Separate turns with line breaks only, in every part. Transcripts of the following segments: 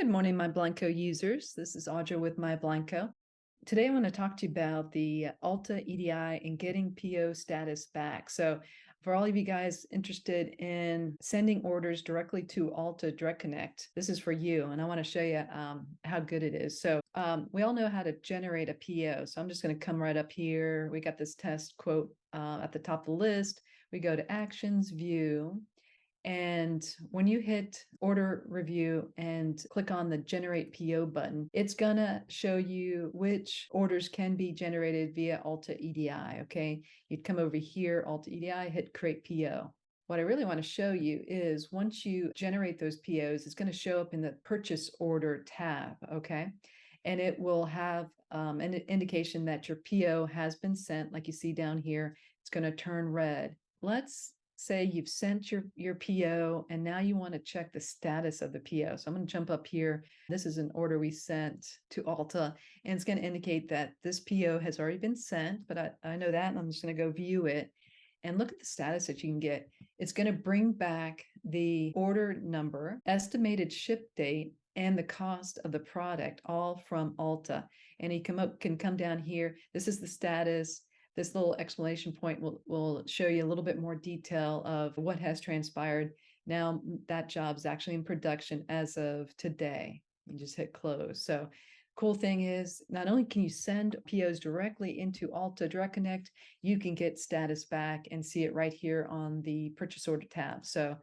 Good morning, MyBlindCo users. This is Audra with MyBlindCo. Today, I want to talk to you about the Alta EDI and getting PO status back. So for all of you guys interested in sending orders directly to Alta Direct Connect, this is for you. And I want to show you how good it is. So we all know how to generate a PO. So I'm just going to come right up here. We got this test quote at the top of the list. We go to Actions, View. And when you hit order review and click on the generate PO button, it's gonna show you which orders can be generated via Alta EDI. Okay, you'd come over here, Alta EDI, hit create PO. What I really want to show you is once you generate those POs, it's going to show up in the purchase order tab. Okay, and it will have an indication that your PO has been sent, like you see down here. It's going to turn red. Let's say you've sent your PO and now you want to check the status of the PO. So I'm going to jump up here. This is an order we sent to Alta, and it's going to indicate that this PO has already been sent, but I know that, and I'm just going to go view it and look at the status that you can get. It's going to bring back the order number, estimated ship date, and the cost of the product, all from Alta. And you can come down here. This is the status. This little exclamation point will show you a little bit more detail of what has transpired. Now that job's actually in production as of today. You just hit close. So cool thing is, not only can you send POs directly into Alta Direct Connect, you can get status back and see it right here on the purchase order tab. So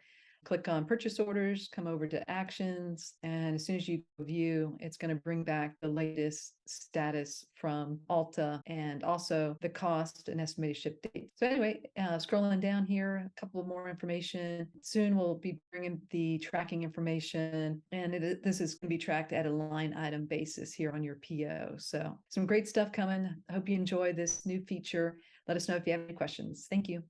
click on purchase orders, come over to actions, and as soon as you view, it's going to bring back the latest status from Alta and also the cost and estimated ship date. So anyway, scrolling down here, a couple of more information. Soon we'll be bringing the tracking information, and this is going to be tracked at a line item basis here on your PO. So some great stuff coming. I hope you enjoy this new feature. Let us know if you have any questions. Thank you.